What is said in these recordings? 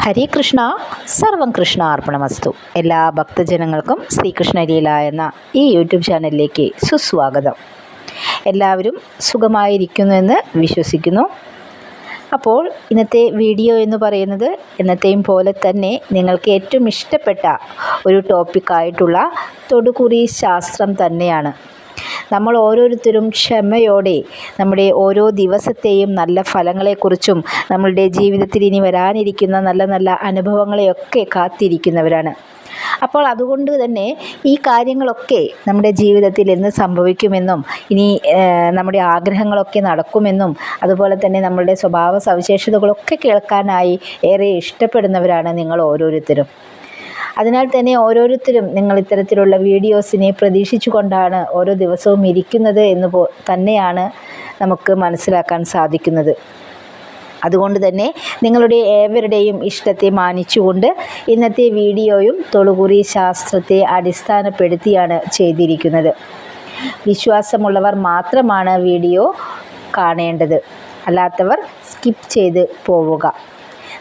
ഹരേ കൃഷ്ണ, സർവം കൃഷ്ണ അർപ്പണമസ്തു. എല്ലാ ഭക്തജനങ്ങൾക്കും ശ്രീകൃഷ്ണ ലീല എന്ന ഈ യൂട്യൂബ് ചാനലിലേക്ക് സുസ്വാഗതം. എല്ലാവരും സുഖമായിരിക്കുന്നുവെന്ന് വിശ്വസിക്കുന്നു. അപ്പോൾ ഇന്നത്തെ വീഡിയോ എന്ന് പറയുന്നത് എന്നത്തെയും പോലെ തന്നെ നിങ്ങൾക്ക് ഏറ്റവും ഇഷ്ടപ്പെട്ട ഒരു ടോപ്പിക്കായിട്ടുള്ള തൊടുകുറി ശാസ്ത്രം തന്നെയാണ്. നമ്മൾ ഓരോരുത്തരും ക്ഷമയോടെ നമ്മുടെ ഓരോ ദിവസത്തെയും നല്ല ഫലങ്ങളെക്കുറിച്ചും നമ്മളുടെ ജീവിതത്തിൽ ഇനി വരാനിരിക്കുന്ന നല്ല നല്ല അനുഭവങ്ങളെയൊക്കെ കാത്തിരിക്കുന്നവരാണ്. അപ്പോൾ അതുകൊണ്ട് തന്നെ ഈ കാര്യങ്ങളൊക്കെ നമ്മുടെ ജീവിതത്തിൽ എന്ന് സംഭവിക്കുമെന്നും ഇനി നമ്മുടെ ആഗ്രഹങ്ങളൊക്കെ നടക്കുമെന്നും അതുപോലെ തന്നെ നമ്മളുടെ സ്വഭാവ സവിശേഷതകളൊക്കെ കേൾക്കാനായി ഏറെ ഇഷ്ടപ്പെടുന്നവരാണ് നിങ്ങൾ ഓരോരുത്തരും. അതിനാൽ തന്നെ ഓരോരുത്തരും നിങ്ങൾ ഇത്തരത്തിലുള്ള വീഡിയോസിനെ പ്രതീക്ഷിച്ചു കൊണ്ടാണ് ഓരോ ദിവസവും ഇരിക്കുന്നത് എന്ന് തന്നെയാണ് നമുക്ക് മനസ്സിലാക്കാൻ സാധിക്കുന്നത്. അതുകൊണ്ട് തന്നെ നിങ്ങളുടെ ഏവരുടെയും ഇഷ്ടത്തെ മാനിച്ചുകൊണ്ട് ഇന്നത്തെ വീഡിയോയും തൊടുകുറി ശാസ്ത്രത്തെ അടിസ്ഥാനപ്പെടുത്തിയാണ് ചെയ്തിരിക്കുന്നത്. വിശ്വാസമുള്ളവർ മാത്രമാണ് വീഡിയോ കാണേണ്ടത്, അല്ലാത്തവർ സ്കിപ്പ് ചെയ്ത് പോവുക.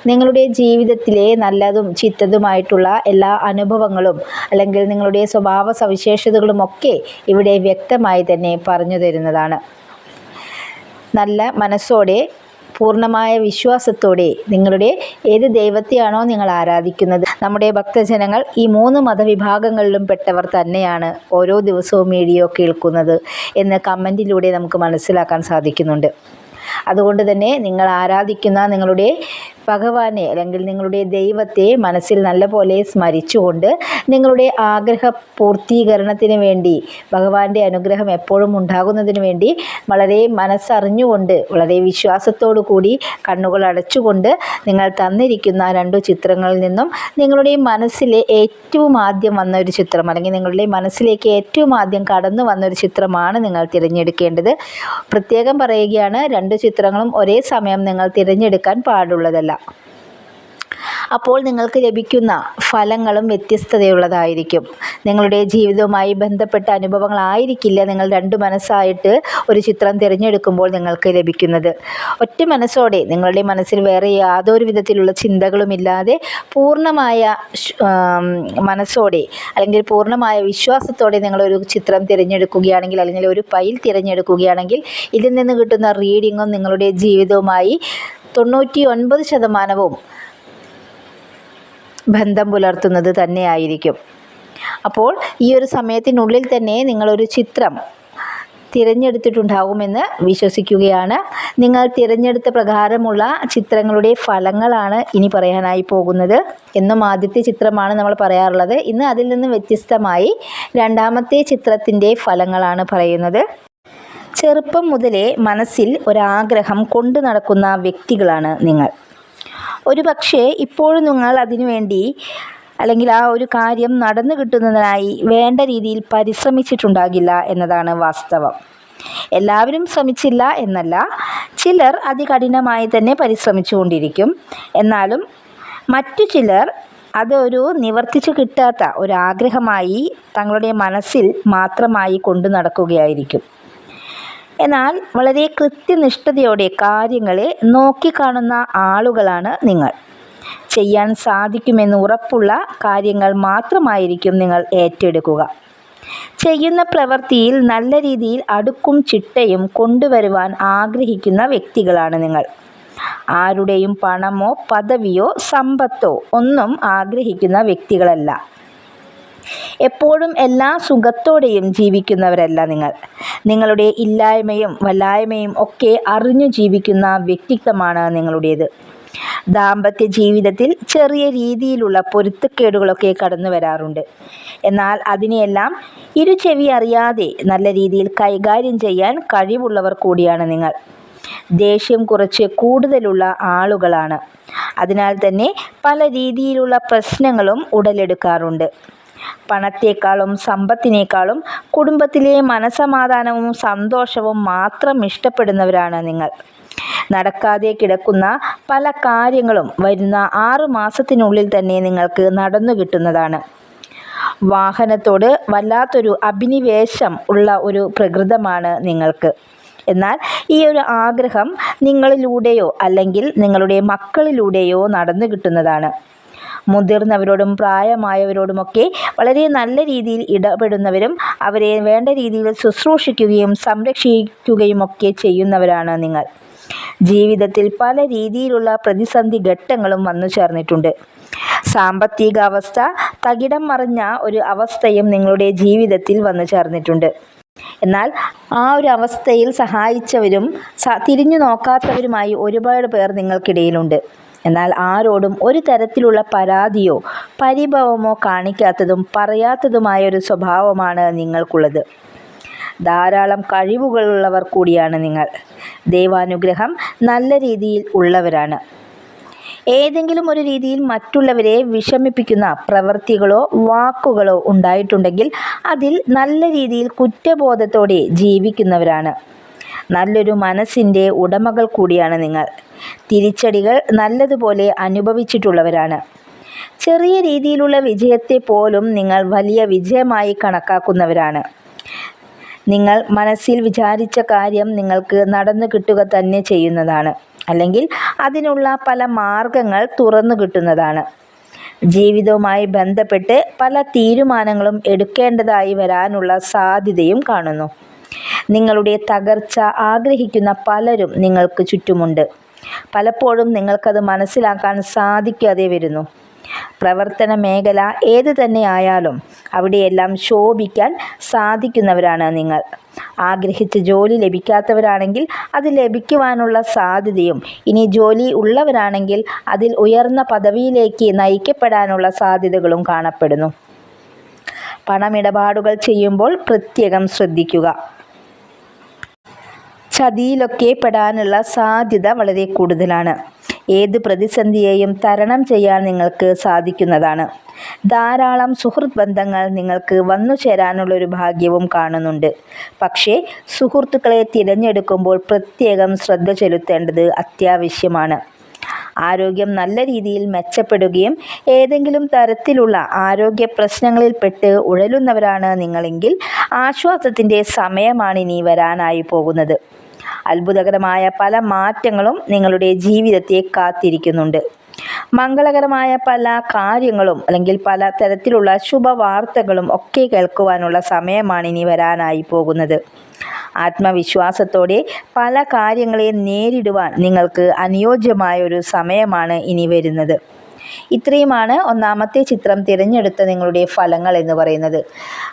നിങ്ങളുടെ ജീവിതത്തിലെ നല്ലതും ചീത്തതുമായിട്ടുള്ള എല്ലാ അനുഭവങ്ങളും അല്ലെങ്കിൽ നിങ്ങളുടെ സ്വഭാവ സവിശേഷതകളുമൊക്കെ ഇവിടെ വ്യക്തമായി തന്നെ പറഞ്ഞു തരുന്നതാണ്. നല്ല മനസ്സോടെ പൂർണ്ണമായ വിശ്വാസത്തോടെ നിങ്ങളുടെ ഏത് ദൈവത്തെയാണോ നിങ്ങൾ ആരാധിക്കുന്നത്, നമ്മുടെ ഭക്തജനങ്ങൾ ഈ 3 മതവിഭാഗങ്ങളിലും പെട്ടവർ തന്നെയാണ് ഓരോ ദിവസവും വീഡിയോ കേൾക്കുന്നത് എന്ന് കമൻറ്റിലൂടെ നമുക്ക് മനസ്സിലാക്കാൻ സാധിക്കുന്നുണ്ട്. അതുകൊണ്ട് തന്നെ നിങ്ങൾ ആരാധിക്കുന്ന നിങ്ങളുടെ ഭഗവാനെ അല്ലെങ്കിൽ നിങ്ങളുടെ ദൈവത്തെ മനസ്സിൽ നല്ലപോലെ സ്മരിച്ചുകൊണ്ട് നിങ്ങളുടെ ആഗ്രഹ പൂർത്തീകരണത്തിന് വേണ്ടി ഭഗവാന്റെ അനുഗ്രഹം എപ്പോഴും ഉണ്ടാകുന്നതിന് വേണ്ടി വളരെ മനസ്സറിഞ്ഞുകൊണ്ട് വളരെ വിശ്വാസത്തോടു കൂടി കണ്ണുകൾ അടച്ചുകൊണ്ട് നിങ്ങൾ തന്നിരിക്കുന്ന 2 ചിത്രങ്ങളിൽ നിന്നും നിങ്ങളുടെ മനസ്സിലെ ഏറ്റവും ആദ്യം വന്ന ഒരു ചിത്രം അല്ലെങ്കിൽ നിങ്ങളുടെ മനസ്സിലേക്ക് ഏറ്റവും ആദ്യം കടന്നു വന്നൊരു ചിത്രമാണ് നിങ്ങൾ തിരഞ്ഞെടുക്കേണ്ടത്. പ്രത്യേകം പറയുകയാണ്, 2 ചിത്രങ്ങളും ഒരേ സമയം നിങ്ങൾ തിരഞ്ഞെടുക്കാൻ പാടുള്ളതല്ല. അപ്പോൾ നിങ്ങൾക്ക് ലഭിക്കുന്ന ഫലങ്ങളും വ്യത്യസ്തതയുള്ളതായിരിക്കും. നിങ്ങളുടെ ജീവിതവുമായി ബന്ധപ്പെട്ട അനുഭവങ്ങളായിരിക്കില്ല നിങ്ങൾ 2 മനസ്സായിട്ട് ഒരു ചിത്രം തിരഞ്ഞെടുക്കുമ്പോൾ നിങ്ങൾക്ക് ലഭിക്കുന്നത്. ഒറ്റ മനസ്സോടെ നിങ്ങളുടെ മനസ്സിൽ വേറെ യാതൊരു വിധത്തിലുള്ള ചിന്തകളുമില്ലാതെ പൂർണ്ണമായ മനസ്സോടെ അല്ലെങ്കിൽ പൂർണ്ണമായ വിശ്വാസത്തോടെ നിങ്ങളൊരു ചിത്രം തിരഞ്ഞെടുക്കുകയാണെങ്കിൽ അല്ലെങ്കിൽ ഒരു ഫയൽ തിരഞ്ഞെടുക്കുകയാണെങ്കിൽ ഇതിൽ നിന്ന് കിട്ടുന്ന റീഡിങ്ങും നിങ്ങളുടെ ജീവിതവുമായി 99% ബന്ധം പുലർത്തുന്നത് തന്നെയായിരിക്കും. അപ്പോൾ ഈ ഒരു സമയത്തിനുള്ളിൽ തന്നെ നിങ്ങളൊരു ചിത്രം തിരഞ്ഞെടുത്തിട്ടുണ്ടാകുമെന്ന് വിശ്വസിക്കുകയാണ്. നിങ്ങൾ തിരഞ്ഞെടുത്ത പ്രകാരമുള്ള ചിത്രങ്ങളുടെ ഫലങ്ങളാണ് ഇനി പറയാനായി പോകുന്നത്. എന്നും ആദ്യത്തെ ചിത്രമാണ് നമ്മൾ പറയാറുള്ളത്. ഇന്ന് അതിൽ നിന്ന് വ്യത്യസ്തമായി 2ാമത്തെ ചിത്രത്തിൻ്റെ ഫലങ്ങളാണ് പറയുന്നത്. ചെറുപ്പം മുതലേ മനസ്സിൽ ഒരാഗ്രഹം കൊണ്ടു നടക്കുന്ന വ്യക്തികളാണ് നിങ്ങൾ. ഒരു പക്ഷേ ഇപ്പോഴും നിങ്ങൾ അതിനുവേണ്ടി അല്ലെങ്കിൽ ആ ഒരു കാര്യം നടന്നു കിട്ടുന്നതിനായി വേണ്ട രീതിയിൽ പരിശ്രമിച്ചിട്ടുണ്ടാകില്ല എന്നതാണ് വാസ്തവം. എല്ലാവരും ശ്രമിച്ചില്ല എന്നല്ല, ചിലർ അതികഠിനമായി തന്നെ പരിശ്രമിച്ചുകൊണ്ടിരിക്കും. എന്നാലും മറ്റു ചിലർ അതൊരു നിവർത്തിച്ചു കിട്ടാത്ത ഒരാഗ്രഹമായി തങ്ങളുടെ മനസ്സിൽ മാത്രമായി കൊണ്ടു നടക്കുകയായിരിക്കും. എന്നാൽ വളരെ കൃത്യനിഷ്ഠതയോടെ കാര്യങ്ങളെ നോക്കിക്കാണുന്ന ആളുകളാണ് നിങ്ങൾ. ചെയ്യാൻ സാധിക്കുമെന്ന് ഉറപ്പുള്ള കാര്യങ്ങൾ മാത്രമായിരിക്കും നിങ്ങൾ ഏറ്റെടുക്കുക. ചെയ്യുന്ന പ്രവൃത്തിയിൽ നല്ല രീതിയിൽ അടുക്കും ചിട്ടയും കൊണ്ടുവരുവാൻ ആഗ്രഹിക്കുന്ന വ്യക്തികളാണ് നിങ്ങൾ. ആരുടെയും പണമോ പദവിയോ സമ്പത്തോ ഒന്നും ആഗ്രഹിക്കുന്ന വ്യക്തികളല്ല. എപ്പോഴും എല്ലാ സുഖത്തോടെയും ജീവിക്കുന്നവരല്ല നിങ്ങൾ. നിങ്ങളുടെ ഇല്ലായ്മയും വല്ലായ്മയും ഒക്കെ അറിഞ്ഞു ജീവിക്കുന്ന വ്യക്തിത്വമാണ് നിങ്ങളുടേത്. ദാമ്പത്യ ജീവിതത്തിൽ ചെറിയ രീതിയിലുള്ള പൊരുത്തക്കേടുകളൊക്കെ കടന്നു വരാറുണ്ട്. എന്നാൽ അതിനെയെല്ലാം ഇരുചെവി അറിയാതെ നല്ല രീതിയിൽ കൈകാര്യം ചെയ്യാൻ കഴിവുള്ളവർ കൂടിയാണ് നിങ്ങൾ. ദേഷ്യം കുറച്ച് കൂടുതലുള്ള ആളുകളാണ്. അതിനാൽ തന്നെ പല രീതിയിലുള്ള പ്രശ്നങ്ങളും ഉടലെടുക്കാറുണ്ട്. പണത്തേക്കാളും സമ്പത്തിനേക്കാളും കുടുംബത്തിലെ മനസമാധാനവും സന്തോഷവും മാത്രം ഇഷ്ടപ്പെടുന്നവരാണ് നിങ്ങൾ. നടക്കാതെ കിടക്കുന്ന പല കാര്യങ്ങളും വരുന്ന 6 മാസത്തിനുള്ളിൽ തന്നെ നിങ്ങൾക്ക് നടന്നു കിട്ടുന്നതാണ്. വാഹനത്തോട് വല്ലാത്തൊരു അഭിനിവേശം ഉള്ള ഒരു പ്രകൃതമാണ് നിങ്ങൾക്ക്. എന്നാൽ ഈ ഒരു ആഗ്രഹം നിങ്ങളിലൂടെയോ അല്ലെങ്കിൽ നിങ്ങളുടെ മക്കളിലൂടെയോ നടന്നു കിട്ടുന്നതാണ്. മുതിർന്നവരോടും പ്രായമായവരോടുമൊക്കെ വളരെ നല്ല രീതിയിൽ ഇടപെടുന്നവരും അവരെ വേണ്ട രീതിയിൽ ശുശ്രൂഷിക്കുകയും സംരക്ഷിക്കുകയും ഒക്കെ ചെയ്യുന്നവരാണ് നിങ്ങൾ. ജീവിതത്തിൽ പല രീതിയിലുള്ള പ്രതിസന്ധി ഘട്ടങ്ങളും വന്നു ചേർന്നിട്ടുണ്ട്. സാമ്പത്തിക അവസ്ഥ തകിടം മറിഞ്ഞ ഒരു അവസ്ഥയും നിങ്ങളുടെ ജീവിതത്തിൽ വന്നു ചേർന്നിട്ടുണ്ട്. എന്നാൽ ആ ഒരു അവസ്ഥയിൽ സഹായിച്ചവരും തിരിഞ്ഞു നോക്കാത്തവരുമായി ഒരുപാട് പേർ നിങ്ങൾക്കിടയിലുണ്ട്. എന്നാൽ ആരോടും ഒരു തരത്തിലുള്ള പരാതിയോ പരിഭവമോ കാണിക്കാത്തതും പറയാത്തതുമായ ഒരു സ്വഭാവമാണ് നിങ്ങൾക്കുള്ളത്. ധാരാളം കഴിവുകളുള്ളവർ കൂടിയാണ് നിങ്ങൾ. ദൈവാനുഗ്രഹം നല്ല രീതിയിൽ ഉള്ളവരാണ്. ഏതെങ്കിലും ഒരു രീതിയിൽ മറ്റുള്ളവരെ വിഷമിപ്പിക്കുന്ന പ്രവൃത്തികളോ വാക്കുകളോ ഉണ്ടായിട്ടുണ്ടെങ്കിൽ അതിൽ നല്ല രീതിയിൽ കുറ്റബോധത്തോടെ ജീവിക്കുന്നവരാണ്. നല്ലൊരു മനസ്സിൻ്റെ ഉടമകൾ കൂടിയാണ് നിങ്ങൾ. തിരിച്ചടികൾ നല്ലതുപോലെ അനുഭവിച്ചിട്ടുള്ളവരാണ്. ചെറിയ രീതിയിലുള്ള വിജയത്തെ പോലും നിങ്ങൾ വലിയ വിജയമായി കണക്കാക്കുന്നവരാണ്. നിങ്ങൾ മനസ്സിൽ വിചാരിച്ച കാര്യം നിങ്ങൾക്ക് നടന്നു കിട്ടുക തന്നെ ചെയ്യുന്നതാണ്. അല്ലെങ്കിൽ അതിനുള്ള പല മാർഗങ്ങൾ തുറന്നു കിട്ടുന്നതാണ്. ജീവിതവുമായി ബന്ധപ്പെട്ട് പല തീരുമാനങ്ങളും എടുക്കേണ്ടതായി വരാനുള്ള സാധ്യതയും കാണുന്നു. നിങ്ങളുടെ തകർച്ച ആഗ്രഹിക്കുന്ന പലരും നിങ്ങൾക്ക് ചുറ്റുമുണ്ട്. പലപ്പോഴും നിങ്ങൾക്കത് മനസ്സിലാക്കാൻ സാധിക്കാതെ വരുന്നു. പ്രവർത്തന മേഖല ഏത് തന്നെ ആയാലും അവിടെയെല്ലാം ശോഭിക്കാൻ സാധിക്കുന്നവരാണ് നിങ്ങൾ. ആഗ്രഹിച്ച ജോലി ലഭിക്കാത്തവരാണെങ്കിൽ അത് ലഭിക്കുവാനുള്ള സാധ്യതയും, ഇനി ജോലി ഉള്ളവരാണെങ്കിൽ അതിൽ ഉയർന്ന പദവിയിലേക്ക് നയിക്കപ്പെടാനുള്ള സാധ്യതകളും കാണപ്പെടുന്നു. പണമിടപാടുകൾ ചെയ്യുമ്പോൾ പ്രത്യേകം ശ്രദ്ധിക്കുക. ചതിയിലൊക്കെ പെടാനുള്ള സാധ്യത വളരെ കൂടുതലാണ്. ഏത് പ്രതിസന്ധിയെയും തരണം ചെയ്യാൻ നിങ്ങൾക്ക് സാധിക്കുന്നതാണ്. ധാരാളം സുഹൃത്ത് ബന്ധങ്ങൾ നിങ്ങൾക്ക് വന്നു ചേരാനുള്ളൊരു ഭാഗ്യവും കാണുന്നുണ്ട്. പക്ഷേ സുഹൃത്തുക്കളെ തിരഞ്ഞെടുക്കുമ്പോൾ പ്രത്യേകം ശ്രദ്ധ ചെലുത്തേണ്ടത് അത്യാവശ്യമാണ്. ആരോഗ്യം നല്ല രീതിയിൽ മെച്ചപ്പെടുകയും ഏതെങ്കിലും തരത്തിലുള്ള ആരോഗ്യ പ്രശ്നങ്ങളിൽപ്പെട്ട് ഉഴലുന്നവരാണ് നിങ്ങളെങ്കിൽ ആശ്വാസത്തിൻ്റെ സമയമാണിനി വരാനായി പോകുന്നത്. അത്ഭുതകരമായ പല മാറ്റങ്ങളും നിങ്ങളുടെ ജീവിതത്തെ കാത്തിരിക്കുന്നുണ്ട്. മംഗളകരമായ പല കാര്യങ്ങളും അല്ലെങ്കിൽ പല തരത്തിലുള്ള ശുഭവാർത്തകളും ഒക്കെ കേൾക്കുവാനുള്ള സമയമാണിനി വരാനായി പോകുന്നത്. ആത്മവിശ്വാസത്തോടെ പല കാര്യങ്ങളെയും നേരിടുവാൻ നിങ്ങൾക്ക് അനുയോജ്യമായ ഒരു സമയമാണ് ഇനി വരുന്നത്. ഇത്രയുമാണ് ഒന്നാമത്തെ ചിത്രം തിരഞ്ഞെടുത്ത നിങ്ങളുടെ ഫലങ്ങൾ എന്ന് പറയുന്നത്.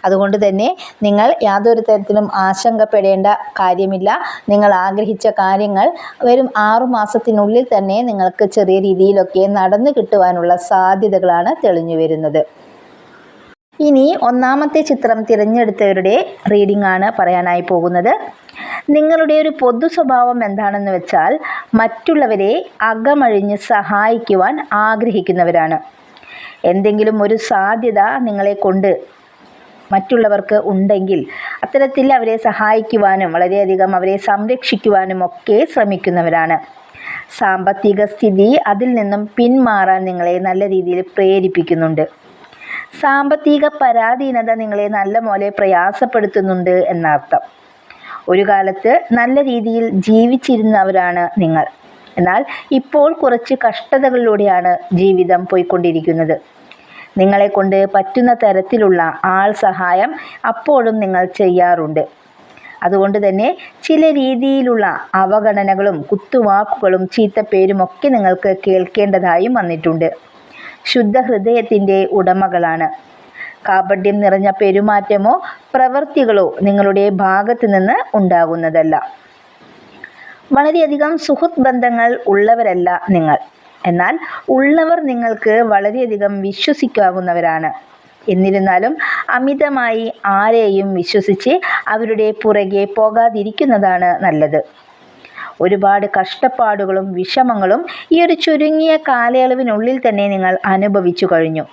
അതുകൊണ്ട് തന്നെ നിങ്ങൾ യാതൊരു തരത്തിലും ആശങ്കപ്പെടേണ്ട കാര്യമില്ല. നിങ്ങൾ ആഗ്രഹിച്ച കാര്യങ്ങൾ വരും 6 മാസത്തിനുള്ളിൽ തന്നെ നിങ്ങൾക്ക് ചെറിയ രീതിയിലൊക്കെ നടന്നു കിട്ടുവാനുള്ള സാധ്യതകളാണ് തെളിഞ്ഞു വരുന്നത്. ഇനി ഒന്നാമത്തെ ചിത്രം തിരഞ്ഞെടുത്തവരുടെ റീഡിംഗ് ആണ് പറയാനായി പോകുന്നത്. നിങ്ങളുടെ ഒരു പൊതു സ്വഭാവം എന്താണെന്ന് വെച്ചാൽ മറ്റുള്ളവരെ അകമഴിഞ്ഞ് സഹായിക്കുവാൻ ആഗ്രഹിക്കുന്നവരാണ്. എന്തെങ്കിലും ഒരു സാധ്യത നിങ്ങളെ കൊണ്ട് മറ്റുള്ളവർക്ക് ഉണ്ടെങ്കിൽ അത്തരത്തിൽ അവരെ സഹായിക്കുവാനും വളരെയധികം അവരെ സംരക്ഷിക്കുവാനും ഒക്കെ ശ്രമിക്കുന്നവരാണ്. സാമ്പത്തിക സ്ഥിതി അതിൽ നിന്നും പിന്മാറാൻ നിങ്ങളെ നല്ല രീതിയിൽ പ്രേരിപ്പിക്കുന്നുണ്ട്. സാമ്പത്തിക പരാധീനത നിങ്ങളെ നല്ലപോലെ പ്രയാസപ്പെടുത്തുന്നുണ്ട് എന്നർത്ഥം. ഒരു കാലത്ത് നല്ല രീതിയിൽ ജീവിച്ചിരുന്നവരാണ് നിങ്ങൾ. എന്നാൽ ഇപ്പോൾ കുറച്ച് കഷ്ടതകളിലൂടെയാണ് ജീവിതം പോയിക്കൊണ്ടിരിക്കുന്നത്. നിങ്ങളെ കൊണ്ട് പറ്റുന്ന തരത്തിലുള്ള ആൾ സഹായം അപ്പോഴും നിങ്ങൾ ചെയ്യാറുണ്ട്. അതുകൊണ്ട് തന്നെ ചില രീതിയിലുള്ള അവഗണനകളും കുത്തുവാക്കുകളും ചീത്തപ്പേരുമൊക്കെ നിങ്ങൾക്ക് കേൾക്കേണ്ടതായും വന്നിട്ടുണ്ട്. ശുദ്ധ ഹൃദയത്തിൻ്റെ ഉടമകളാണ്. കാപട്യം നിറഞ്ഞ പെരുമാറ്റമോ പ്രവൃത്തികളോ നിങ്ങളുടെ ഭാഗത്ത് നിന്ന് ഉണ്ടാകുന്നതല്ല. വളരെയധികം സുഹൃത്ത് ബന്ധങ്ങൾ ഉള്ളവരല്ല നിങ്ങൾ. എന്നാൽ ഉള്ളവർ നിങ്ങൾക്ക് വളരെയധികം വിശ്വസിക്കാവുന്നവരാണ്. എന്നിരുന്നാലും അമിതമായി ആരെയും വിശ്വസിച്ച് അവരുടെ പുറകെ പോകാതിരിക്കുന്നതാണ് നല്ലത്. ഒരുപാട് കഷ്ടപ്പാടുകളും വിഷമങ്ങളും ഈ ഒരു ചുരുങ്ങിയ കാലയളവിനുള്ളിൽ തന്നെ നിങ്ങൾ അനുഭവിച്ചു കഴിഞ്ഞു.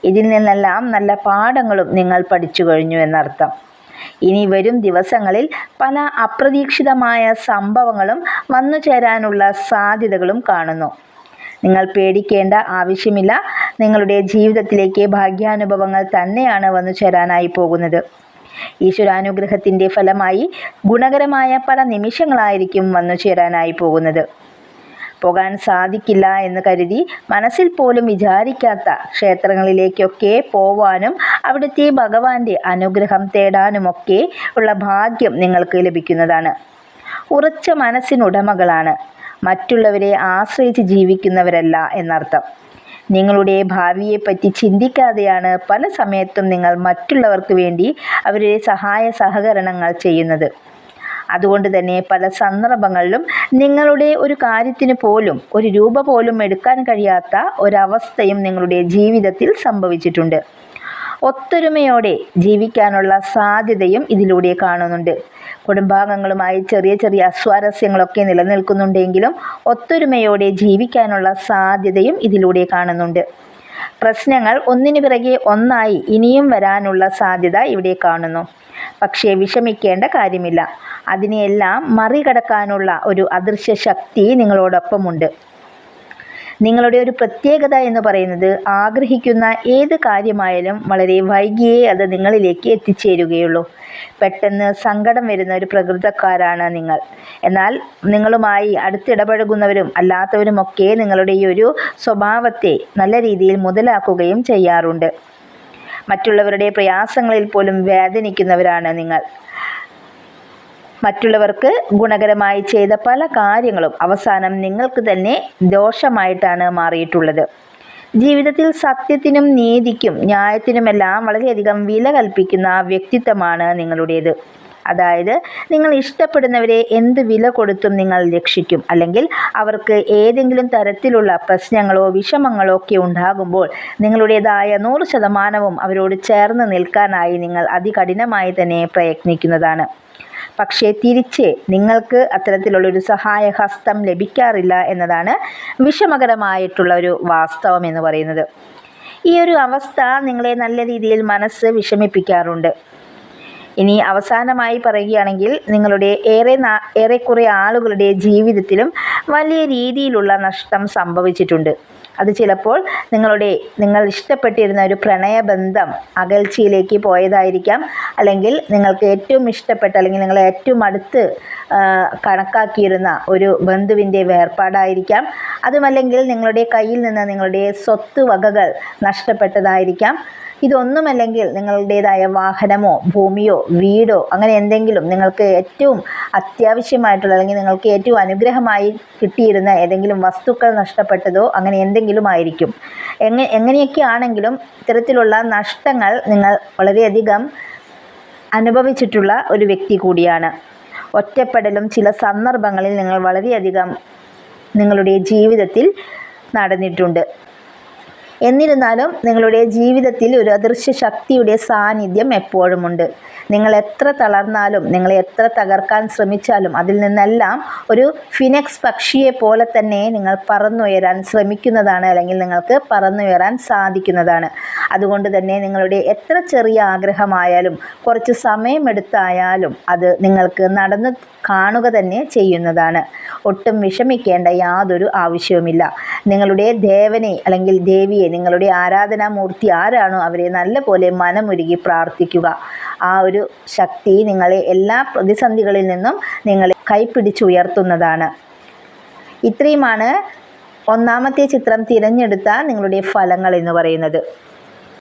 ഇതിൽ നിന്നെല്ലാം നല്ല പാഠങ്ങളും നിങ്ങൾ പഠിച്ചു കഴിഞ്ഞു എന്നർത്ഥം. ഇനി വരും ദിവസങ്ങളിൽ പല അപ്രതീക്ഷിതമായ സംഭവങ്ങളും വന്നു ചേരാനുള്ള സാധ്യതകളും കാണുന്നു. നിങ്ങൾ പേടിക്കേണ്ട ആവശ്യമില്ല. നിങ്ങളുടെ ജീവിതത്തിലേക്ക് ഭാഗ്യാനുഭവങ്ങൾ തന്നെയാണ് വന്നു ചേരാനായി പോകുന്നത്. ഈശ്വരാനുഗ്രഹത്തിൻ്റെ ഫലമായി ഗുണകരമായ പല നിമിഷങ്ങളായിരിക്കും വന്നു ചേരാനായി പോകുന്നത്. പോകാൻ സാധിക്കില്ല എന്ന് കരുതി മനസ്സിൽ പോലും വിചാരിക്കാത്ത ക്ഷേത്രങ്ങളിലേക്കൊക്കെ പോവാനും അവിടുത്തെ ഭഗവാന്റെ അനുഗ്രഹം തേടാനുമൊക്കെ ഉള്ള ഭാഗ്യം നിങ്ങൾക്ക് ലഭിക്കുന്നതാണ്. ഉറച്ച മനസ്സിനുടമകളാണ്, മറ്റുള്ളവരെ ആശ്രയിച്ച് ജീവിക്കുന്നവരല്ല എന്നർത്ഥം. നിങ്ങളുടെ ഭാവിയെപ്പറ്റി ചിന്തിക്കാതെയാണ് പല സമയത്തും നിങ്ങൾ മറ്റുള്ളവർക്ക് വേണ്ടി അവരുടെ സഹായ സഹകരണങ്ങൾ ചെയ്യുന്നത്. അതുകൊണ്ട് തന്നെ പല സന്ദർഭങ്ങളിലും നിങ്ങളുടെ ഒരു കാര്യത്തിന് പോലും ഒരു രൂപ പോലും എടുക്കാൻ കഴിയാത്ത ഒരവസ്ഥയും നിങ്ങളുടെ ജീവിതത്തിൽ സംഭവിച്ചിട്ടുണ്ട്. ഒത്തൊരുമയോടെ ജീവിക്കാനുള്ള സാധ്യതയും ഇതിലൂടെ കാണുന്നുണ്ട്. കുടുംബാംഗങ്ങളുമായി ചെറിയ ചെറിയ അസ്വാരസ്യങ്ങളൊക്കെ നിലനിൽക്കുന്നുണ്ടെങ്കിലും ഒത്തൊരുമയോടെ ജീവിക്കാനുള്ള സാധ്യതയും ഇതിലൂടെ കാണുന്നുണ്ട്. പ്രശ്നങ്ങൾ ഒന്നിനു പിറകെ ഒന്നായി ഇനിയും വരാനുള്ള സാധ്യത ഇവിടെ കാണുന്നു. പക്ഷേ വിഷമിക്കേണ്ട കാര്യമില്ല. അതിനെയെല്ലാം മറികടക്കാനുള്ള ഒരു അദൃശ്യ ശക്തി നിങ്ങളോടൊപ്പമുണ്ട്. നിങ്ങളുടെ ഒരു പ്രത്യേകത എന്ന് പറയുന്നത് ആഗ്രഹിക്കുന്ന ഏത് കാര്യമായാലും വളരെ വൈകിയേ അത് നിങ്ങളിലേക്ക് എത്തിച്ചേരുകയുള്ളൂ. പെട്ടെന്ന് സങ്കടം വരുന്ന ഒരു പ്രകൃതക്കാരാണ് നിങ്ങൾ. എന്നാൽ നിങ്ങളുമായി അടുത്തിടപഴകുന്നവരും അല്ലാത്തവരുമൊക്കെ നിങ്ങളുടെ ഈ ഒരു സ്വഭാവത്തെ നല്ല രീതിയിൽ മുതലാക്കുകയും ചെയ്യാറുണ്ട്. മറ്റുള്ളവരുടെ പ്രയാസങ്ങളിൽ പോലും വേദനിക്കുന്നവരാണ് നിങ്ങൾ. മറ്റുള്ളവർക്ക് ഗുണകരമായി ചെയ്ത പല കാര്യങ്ങളും അവസാനം നിങ്ങൾക്ക് തന്നെ ദോഷമായിട്ടാണ് മാറിയിട്ടുള്ളത്. ജീവിതത്തിൽ സത്യത്തിനും നീതിക്കും ന്യായത്തിനുമെല്ലാം വളരെയധികം വില കൽപ്പിക്കുന്ന വ്യക്തിത്വമാണ് നിങ്ങളുടേത്. അതായത് നിങ്ങൾ ഇഷ്ടപ്പെടുന്നവരെ എന്ത് വില കൊടുത്തും നിങ്ങൾ രക്ഷിക്കും. അല്ലെങ്കിൽ അവർക്ക് ഏതെങ്കിലും തരത്തിലുള്ള പ്രശ്നങ്ങളോ വിഷമങ്ങളോ ഒക്കെ ഉണ്ടാകുമ്പോൾ നിങ്ങളുടേതായ 100% അവരോട് ചേർന്ന് നിൽക്കാനായി നിങ്ങൾ അതികഠിനമായി തന്നെ പ്രയത്നിക്കുന്നതാണ്. പക്ഷേ തിരിച്ച് നിങ്ങൾക്ക് അത്തരത്തിലുള്ളൊരു സഹായഹസ്തം ലഭിക്കാറില്ല എന്നതാണ് വിഷമകരമായിട്ടുള്ള ഒരു വാസ്തവം എന്ന് പറയുന്നത്. ഈ ഒരു അവസ്ഥ നിങ്ങളെ നല്ല രീതിയിൽ മനസ്സ് വിഷമിപ്പിക്കാറുണ്ട്. ഇനി അവസാനമായി പറയുകയാണെങ്കിൽ നിങ്ങളുടെ ഏറെക്കുറെ ആളുകളുടെ ജീവിതത്തിലും വലിയ രീതിയിലുള്ള നഷ്ടം സംഭവിച്ചിട്ടുണ്ട്. അത് ചിലപ്പോൾ നിങ്ങൾ ഇഷ്ടപ്പെട്ടിരുന്ന ഒരു പ്രണയബന്ധം അകൽച്ചയിലേക്ക് പോയതായിരിക്കാം. അല്ലെങ്കിൽ നിങ്ങൾക്ക് ഏറ്റവും ഇഷ്ടപ്പെട്ട അല്ലെങ്കിൽ നിങ്ങൾ ഏറ്റവും അടുത്ത് കണക്കാക്കിയിരുന്ന ഒരു ബന്ധുവിൻ്റെ വേർപാടായിരിക്കാം. അതുമല്ലെങ്കിൽ നിങ്ങളുടെ കയ്യിൽ നിന്ന് നിങ്ങളുടെ സ്വത്ത് വകകൾ നഷ്ടപ്പെട്ടതായിരിക്കാം. ഇതൊന്നുമല്ലെങ്കിൽ നിങ്ങളുടേതായ വാഹനമോ ഭൂമിയോ വീടോ അങ്ങനെ എന്തെങ്കിലും നിങ്ങൾക്ക് ഏറ്റവും അത്യാവശ്യമായിട്ടുള്ള അല്ലെങ്കിൽ നിങ്ങൾക്ക് ഏറ്റവും അനുഗ്രഹമായി കിട്ടിയിരുന്ന ഏതെങ്കിലും വസ്തുക്കൾ നഷ്ടപ്പെട്ടതോ അങ്ങനെ എന്തെങ്കിലും ആയിരിക്കും. എങ്ങനെയൊക്കെ ആണെങ്കിലും ഇത്തരത്തിലുള്ള നഷ്ടങ്ങൾ നിങ്ങൾ വളരെയധികം അനുഭവിച്ചിട്ടുള്ള ഒരു വ്യക്തി കൂടിയാണ്. ഒറ്റപ്പെടലും ചില സന്ദർഭങ്ങളിൽ നിങ്ങൾ വളരെയധികം നിങ്ങളുടെ ജീവിതത്തിൽ നടന്നിട്ടുണ്ട്. എന്നിരുന്നാലും നിങ്ങളുടെ ജീവിതത്തിൽ ഒരു അദൃശ്യ ശക്തിയുടെ സാന്നിധ്യം എപ്പോഴുമുണ്ട്. നിങ്ങൾ എത്ര തളർന്നാലും നിങ്ങളെ എത്ര തകർക്കാൻ ശ്രമിച്ചാലും അതിൽ നിന്നെല്ലാം ഒരു ഫിനിക്സ് പക്ഷിയെ പോലെ തന്നെ നിങ്ങൾ പറന്നുയരാൻ ശ്രമിക്കുന്നതാണ്. അല്ലെങ്കിൽ നിങ്ങൾക്ക് പറന്നുയരാൻ സാധിക്കുന്നതാണ്. അതുകൊണ്ട് തന്നെ നിങ്ങളുടെ എത്ര ചെറിയ ആഗ്രഹമായാലും കുറച്ച് സമയമെടുത്തായാലും അത് നിങ്ങൾക്ക് നടന്നു കാണുക തന്നെ ചെയ്യുന്നതാണ്. ഒട്ടും വിഷമിക്കേണ്ട യാതൊരു ആവശ്യവുമില്ല. നിങ്ങളുടെ ദേവനെ അല്ലെങ്കിൽ ദേവിയെ നിങ്ങളുടെ ആരാധനാമൂർത്തി ആരാണോ അവരെ നല്ല പോലെ മനമുരുകി പ്രാർത്ഥിക്കുക. ആ ഒരു ശക്തി നിങ്ങളെ എല്ലാ പ്രതിസന്ധികളിൽ നിന്നും നിങ്ങളെ കൈപ്പിടിച്ചുയർത്തുന്നതാണ്. ഇത്രയുമാണ് ഒന്നാമത്തെ ചിത്രം തിരഞ്ഞെടുത്ത നിങ്ങളുടെ ഫലങ്ങൾ എന്ന് പറയുന്നത്.